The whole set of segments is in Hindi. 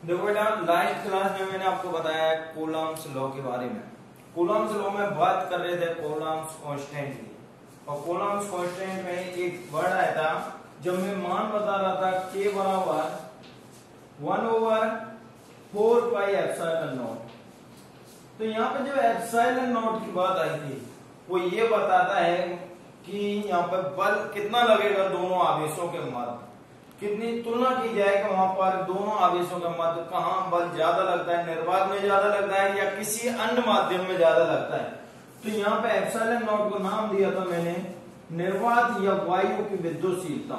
देखो बेटा, लास्ट क्लास में मैंने आपको बताया कूलम्स लॉ के बारे में। कूलम्स लॉ में बात कर रहे थे कूलम्स कांस्टेंट की, और कूलम्स कांस्टेंट में एक वर्ड आया था जब मैं मान बता रहा था k बराबर 1/4 पाई एप्सिलॉन नॉट। तो यहाँ पे जो एप्सिलॉन नॉट की बात आई थी वो ये बताता है कि यहाँ पर बल कितना लगेगा दोनों आवेशों के मध्य, कितनी तुलना की जाए कि वहां पर दोनों आवेशों के मध्य कहाँ बल ज्यादा लगता है, निर्वात में ज्यादा लगता है या किसी अन्य माध्यम में ज्यादा लगता है। तो यहाँ पे एप्सिलॉन नॉट को नाम दिया था मैंने निर्वात या वायु की विद्युतशीलता,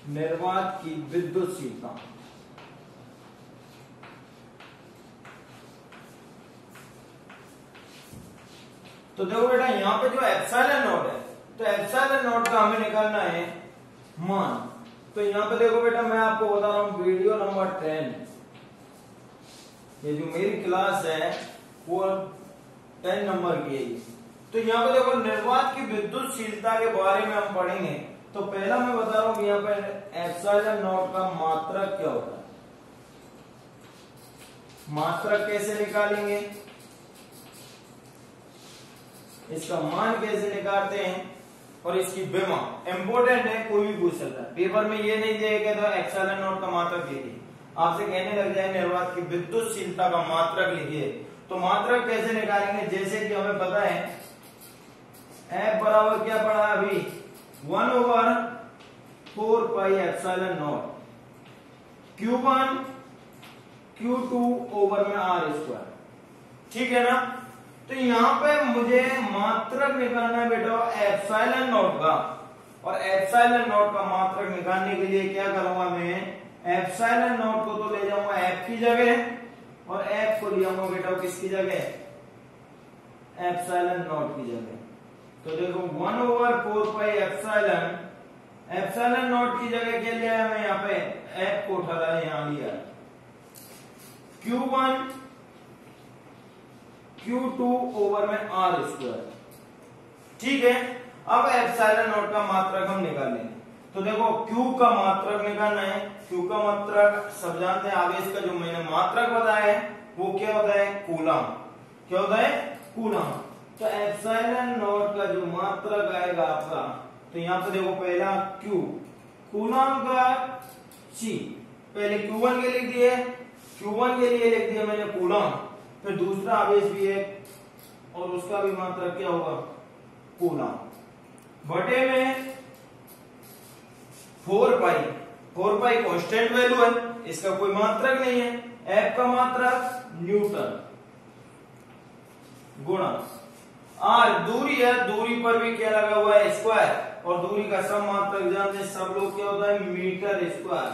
निर्वात की विद्युतशीलता। तो देखो बेटा, यहाँ पे जो एप्सिलॉन नॉट है, तो एप्सिलॉन नॉट का हमें निकालना है मान। तो यहाँ पे देखो बेटा, मैं आपको बता रहा हूँ वीडियो नंबर 10, ये जो मेरी क्लास है वो 10 नंबर की है। तो यहाँ पे देखो निर्वात की विद्युतशीलता के बारे में हम पढ़ेंगे। तो पहला मैं बता रहा हूँ यहाँ पे एप्सिलॉन नॉट का मात्रक क्या होता है, मात्रक कैसे निकालेंगे, इसका मान कैसे निकालते हैं, और इसकी विमा इंपोर्टेंट है, कोई भी पूछ सकता है पेपर में। ये नहीं देगा तो एप्सिलॉन नॉट का मात्रक लिखिए, आपसे कहने लग जाए निर्वात की विद्युतशीलता का मात्रक लिखिए। तो मात्रक कैसे निकालेंगे, जैसे कि हमें पता है F बराबर क्या पड़ा अभी 1/4 pi epsilon not Q1 Q2 over में R²। ठीक है ना। तो यहाँ पे मुझे मात्रक निकालना है बेटा एप्सिलॉन नॉट का, और एप्सिलॉन नॉट का मात्रक निकालने के लिए क्या करूंगा मैं, एप्सिलॉन नॉट को तो ले जाऊंगा F की जगह, और F को ले जाऊंगा बेटा किसकी जगह, एप्सिलॉन नॉट की जगह। तो देखो 1/4 पाई एप्सिलॉन नॉट की जगह क्या लिया है मैं, यहाँ पे F को उठा रहा है, यहाँ लिया Q1 Q2 ओवर में R²। ठीक है। अब एप्सिलॉन नॉट का मात्रक हम निकालेंगे। तो देखो Q का मात्रक निकालना है। Q का मात्रक सब जानते हैं, आवेश का जो मैंने मात्रक बताया है वो क्या होता है, कूलम। क्या होता है, कूलम। तो एप्सिलॉन नॉट का जो मात्रक आएगा आपका, तो यहाँ पे देखो पहला Q कूलम का C, पहले Q1 के लिख दिए, Q1 के लिए लिख दिया मैंने कूलम, फिर दूसरा आवेश भी है और उसका भी मात्रक क्या होगा, कूलम, बटे में 4 पाई कांस्टेंट वैल्यू है, इसका कोई मात्रक नहीं है। F का मात्रक न्यूटन गुणा R दूरी है, दूरी पर भी क्या लगा हुआ है, स्क्वायर, और दूरी का सब मात्रक जानते हैं सब लोग, क्या होता है, मीटर स्क्वायर।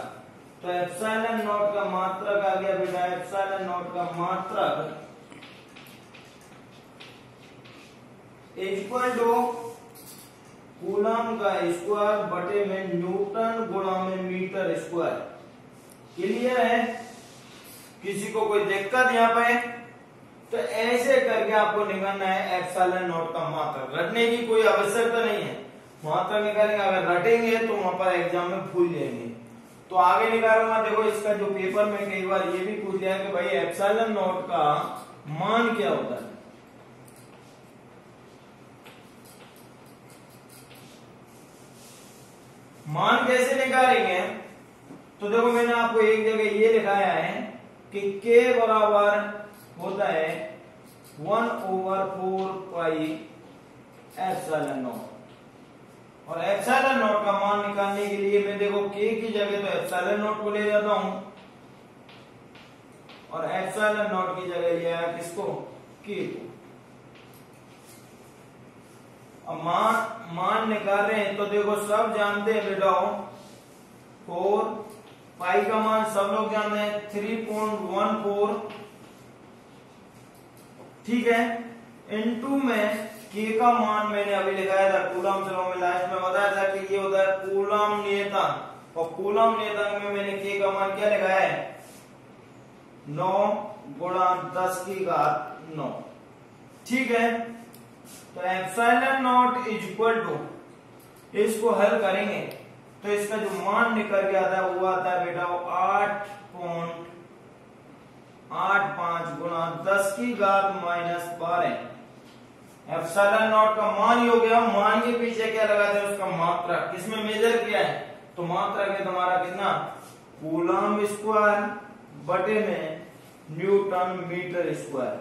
तो एप्सिलॉन नॉट का मात्रक आ गया बेटा, एप्सिलॉन नॉट का मात्रक इक्वल टू कूलम का स्क्वायर बटे में न्यूटन गुणा में मीटर स्क्वायर। क्लियर है, किसी को कोई दिक्कत यहाँ पे? तो ऐसे करके आपको निकालना है एप्सिलॉन नॉट का मात्रक, रटने की कोई आवश्यकता नहीं है। मात्रक निकालेंगे, अगर रटेंगे तो वहां पर एग्जाम में भूल जाएंगे। तो आगे निकालूंगा, देखो इसका जो पेपर में कई बार ये भी पूछ लिया कि भाई एप्सिलॉन नॉट का मान क्या होता है। मान कैसे निकालेंगे, तो देखो मैंने आपको एक जगह ये लिखाया है कि K बराबर होता है 1/4 पाई एप्सिलॉन नॉट, और एप्सिलॉन नॉट का मान निकालने के लिए मैं देखो K की जगह तो एप्सिलॉन नॉट को ले जाता हूं, और एप्सिलॉन नॉट की जगह लिया है किसको, K को। अब मान निकाल रहे हैं, तो देखो सब जानते हैं बेटा 4 पाई का मान सब लोग जानते हैं 3.14, ठीक है, इनटू में K का मान मैंने अभी लिखाया था कूलम लॉ में, लास्ट में बताया था कि ये होता है कूलम नियतांक, और कूलम नियतांक में मैंने K का मान क्या लिखाया है, 9 गुणा 10⁹। ठीक है। तो epsilon not is equal to, इसको हल करेंगे तो इसका जो मान निकल के आता है वो आता है बेटा वो 8.85 गुणा 10 की घात -12। एप्सिलॉन नॉट का मान ही हो गया। मान के पीछे क्या लगाते हैं उसका मात्रा, किसमें मेजर किया है तो मात्रा के तुम्हारा कितना कूलम स्क्वायर बटे में न्यूटन मीटर स्क्वायर।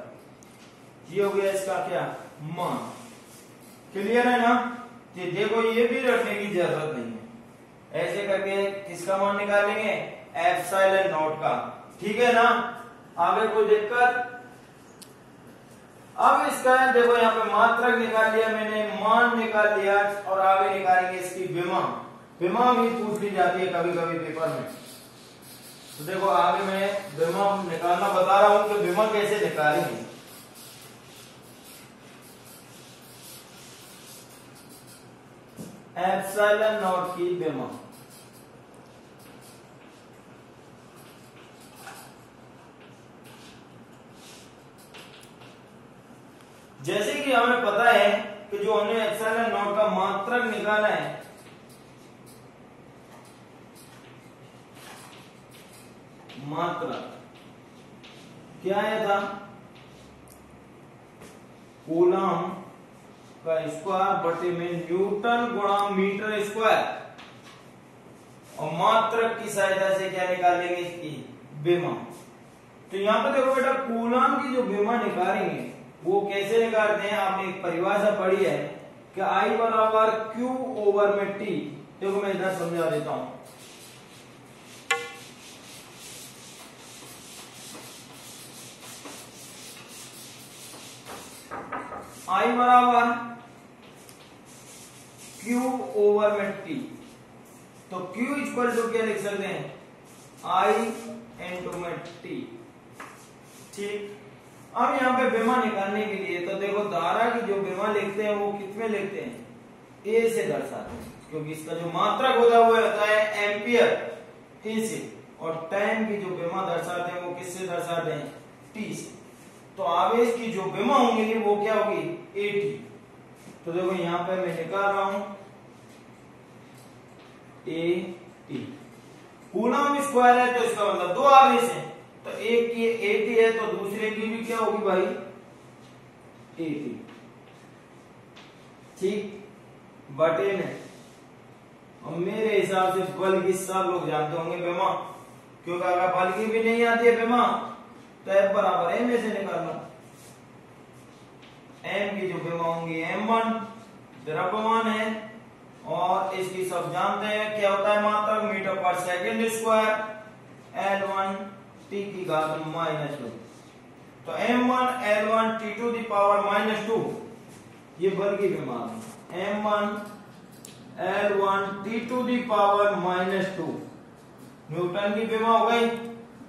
ये हो गया इसका क्या मान। क्लियर है ना। ये देखो ये भी रखने की जरूरत नहीं है, ऐसे करके किसका मान निकालेंगे एप्सिलॉन नॉट का। ठीक है ना। आगे कोई दिक्कत। अब इसका देखो यहाँ पे मात्रक निकाल लिया मैंने, मान निकाल लिया और आगे निकालेंगे इसकी विमा। विमा भी पूछ ली जाती है कभी कभी पेपर में। तो देखो आगे मैं विमा निकालना बता रहा हूं कि विमा कैसे निकालेंगे। एप्सिलॉन नॉट की विमा जैसे कि हमें पता है कि जो हमने एप्सिलॉन नॉट का मात्रक निकाला है मात्रक क्या है था कूलम का स्क्वायर बटे में न्यूटन गुणा मीटर स्क्वायर। और मात्रक की सहायता से क्या निकालेंगे इसकी विमा। तो यहाँ पे देखो बेटा कूलम की जो विमा निकालेंगे वो कैसे निकालते हैं। आपने एक परिभाषा पढ़ी है कि I बराबर Q ओवर में T। देखो मैं इधर समझा देता हूं। I बराबर Q ओवर में T। तो Q इक्वल टू क्या लिख सकते हैं I इंटू में T। ठीक। अब यहाँ पे विमा निकालने के लिए तो देखो धारा की जो विमा लिखते हैं वो कितने लिखते हैं ए से दर्शाते हैं, क्योंकि इसका जो मात्रक होता है वो होता है एम्पियर ए से, और टाइम की जो विमा दर्शाते हैं वो किससे दर्शाते हैं टी से। तो आवेश की जो विमा होंगी वो क्या होगी एटी। तो देखो यहाँ पे मैं निकाल रहा हूं ए टी। कूलम स्क्वायर है तो इसका मतलब दो आवेश है, तो एक की 80 है तो दूसरे की भी क्या होगी भाई 80। ठीक बटे में। और मेरे हिसाब से बल की सब लोग जानते होंगे विमा, क्योंकि अगर बल की भी नहीं आती है विमा तो F बराबर एम में से निकालना। एम की जो विमा होंगी m1 द्रव्यमान है, और इसकी सब जानते हैं क्या होता है मात्रक मीटर पर सेकंड स्क्वायर L1 T की घात -2। तो m1 L1 T to the power -2 ये बल की विमा है। m1 L1 T to the power -2 newton की विमा हो गई।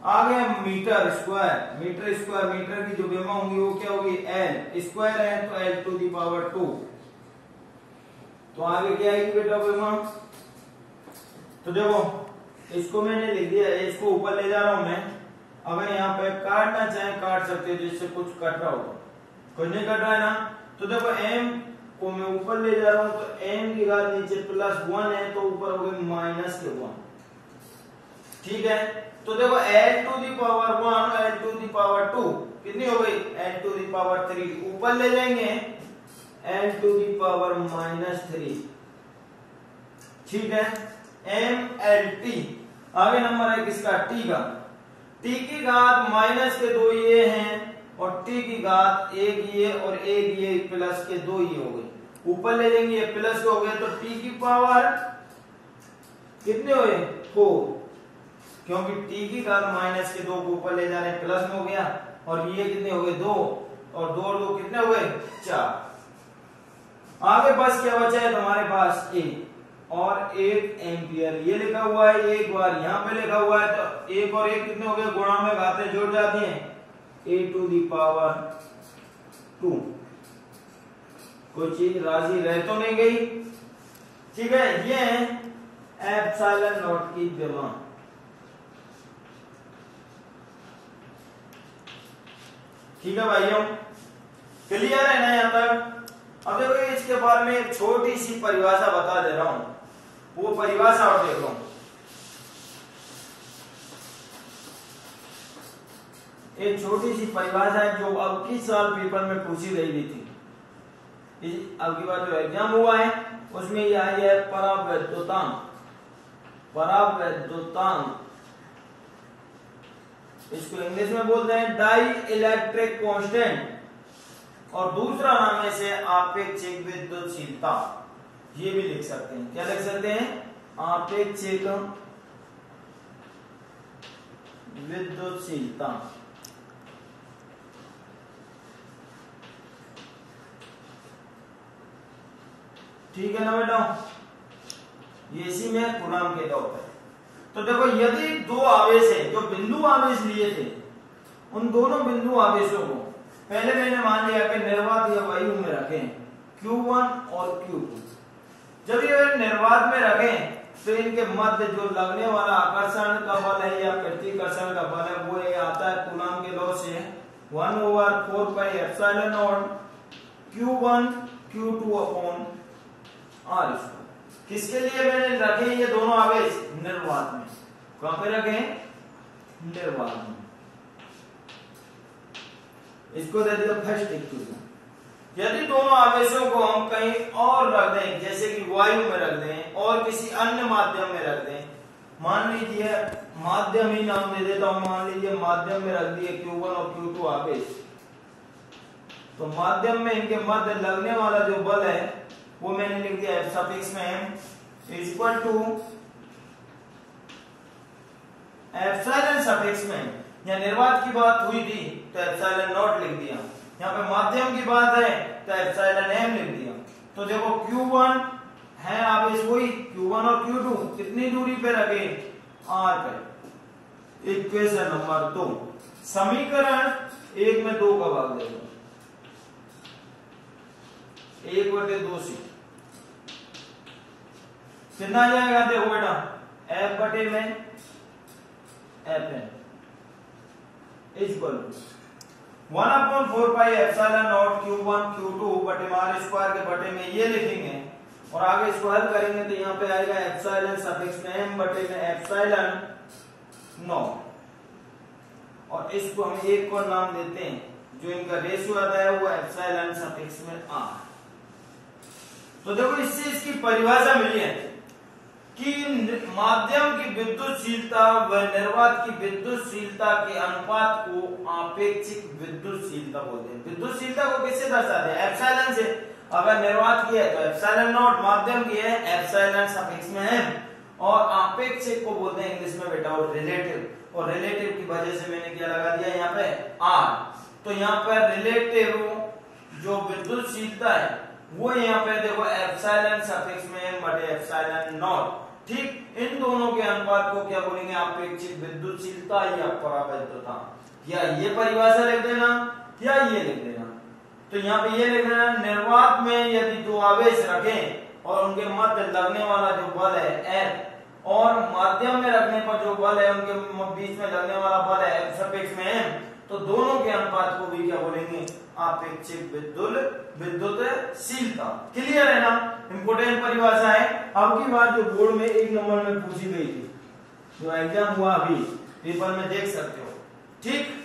आगे मीटर स्क्वायर। मीटर की जो विमा होंगी वो क्या होगी L स्क्वायर है तो L टू दी पावर 2। तो आगे क्या आएगी बेटा विमा। तो देखो इसको मैंने लिख दिया, इसको ऊपर ले जा रहा हूं मैं। अगर यहाँ पे काटना चाहे काट सकते हो, जिससे कुछ कट रहा हो, कुछ नहीं कट रहा है ना। तो देखो m को मैं ऊपर ले जा रहा हूं तो m की घात नीचे +1 है तो ऊपर हो गई -1। ठीक है। तो देखो L to the power 1 L to the power 2 कितनी हो गई L टू दी पावर 3। ऊपर ले जाएंगे L टू दी पावर -3। ठीक है। MLT। आगे नंबर है किसका T का। T की घात माइनस के 2 ये हैं और T की घात 1 ये और 1 ये प्लस के 2 ये हो गए। ऊपर ले जाएंगे ये प्लस हो गए तो T की पावर कितने हुए 4, क्योंकि T की घात माइनस के 2 को ऊपर ले जा रहे हैं प्लस में हो गया, और ये कितने हो गए 2 और 2 और 2 कितने हो गए 4। आगे बस क्या बचा है तुम्हारे पास A और 1 एम्पियर ये लिखा हुआ है, एक बार यहाँ पे लिखा हुआ है तो 1 और 1 कितने हो गए गुणा में घातें जुड़ जाती हैं A टू दी पावर 2। कोई चीज राशि रह तो नहीं गई। ठीक है। ये है एप्सिलॉन नॉट की विमा। ठीक है भाइयों, क्लियर है ना यहाँ तक। अब देखो इसके बारे में एक छोटी सी परिभाषा बता दे रहा हूं वो परिभाषा और देख लो। एक छोटी सी परिभाषा है जो अब की साल पेपर में पूछी गई थी। अब की बार जो एग्जाम हुआ है उसमें यह आई है परावैद्युतांक। परावैद्युतांक इसको इंग्लिश में बोलते हैं डाई इलेक्ट्रिक कांस्टेंट, और दूसरा नाम है इसे आपेक्षिक विद्युतशीलता। ये भी लिख सकते हैं, क्या लिख सकते हैं? आपेक्षिक विद्युतशीलता। ठीक है ना बेटा, ये इसी में कूलम के तौर पर। तो देखो यदि दो आवेश है जो बिंदु आवेश लिए थे, उन दोनों बिंदु आवेशों को पहले मैंने मान लिया कि निर्वात या वायु में रखें Q1 और Q2। जब ये निर्वात में रखें तो इनके मध्य जो लगने वाला आकर्षण का बल है या प्रतिकर्षण का बल है वो ये आता है कूलम के लॉ से 1/4 pi epsilon not Q1 Q2 upon R। किसके लिए मैंने रखे ये दोनों आवेश? निर्वात में। कहां पे रखे? निर्वात में। इसको दे दिया फर्स्ट इक्वेशन। यदि दोनों आवेशों को हम कहीं और रख दें, जैसे कि वायु में रख दें और किसी अन्य माध्यम में रख दें, मान लीजिए माध्यम ही नाम दे देता हूं, मान लीजिए माध्यम में रख दिए Q1 और Q2 आवेश, तो माध्यम में इनके मध्य लगने वाला जो बल है वो मैंने लिख दिया F सफिक्स में m equal to epsilon suffix में, या निर्वात की बात हुई थी तो एप्सिलॉन नॉट लिख दिया, यहाँ पे माध्यम की बात है तो एप्सिलॉन m लिख दिया। तो देखो Q1 है आवेश वही Q1 और Q2 कितनी दूरी पे रखे? R पे। Equation number 2। समीकरण 1 में 2 का भाग दे दो, 1/2 से कितना आ जाएगा? देखो बेटा F बटे में Fn equal 1/4 pi epsilon not Q1 Q2 बटे R स्क्वायर के बटे में ये लिखेंगे और आगे इसको हल करेंगे तो यहाँ पे आएगा एप्सिलॉन सफिक्स में m बटे में एप्सिलॉन नॉट, और इसको हम एक को नाम देते हैं, जो इनका रेशियो आता है वो एप्सिलॉन सफिक्स में R। तो देखो इससे इसकी परिभाषा मिली है कि माध्यम की विद्युतशीलता व निर्वात की विद्युतशीलता के अनुपात को आपेक्षिक विद्युतशीलता बोलते हैं। विद्युतशीलता को किससे दर्शाते हैं? एप्सिलॉन से। अगर निर्वात की है तो एप्सिलॉन नॉट, माध्यम की है एप्सिलॉन सफिक्स में m, और आपेक्षिक को बोलते हैं इंग्लिश में बेटा और रिलेटिव, और रिलेटिव की वजह से मैंने क्या लगा दिया यहाँ पे R। तो यहाँ पर रिलेटिव जो विद्युतशीलता है वो यहाँ पे देखो एप्सिलॉन सफिक्स में m बटे एप्सिलॉन नॉट। ठीक, इन दोनों के अनुपात को क्या बोलेंगे? आपेक्षिक विद्युतशीलता या परावैद्युता। या ये परिभाषा लिख देना या ये लिख देना। तो यहाँ पे ये लिख देना, निर्वात में यदि दो आवेश रखें और उनके मध्य लगने वाला जो बल है F, और माध्यम में रखने पर जो बल है उनके बीच में लगने वाला बल है F सफिक्स में m, तो दोनों के अनुपात को भी क्या बोलेंगे? आपेक्षिक विद्युतशीलता। क्लियर है ना? इंपोर्टेंट परिभाषा है। अब की बात जो बोर्ड में 1 नंबर में पूछी गई थी, जो एग्जाम हुआ अभी पेपर में देख सकते हो। ठीक,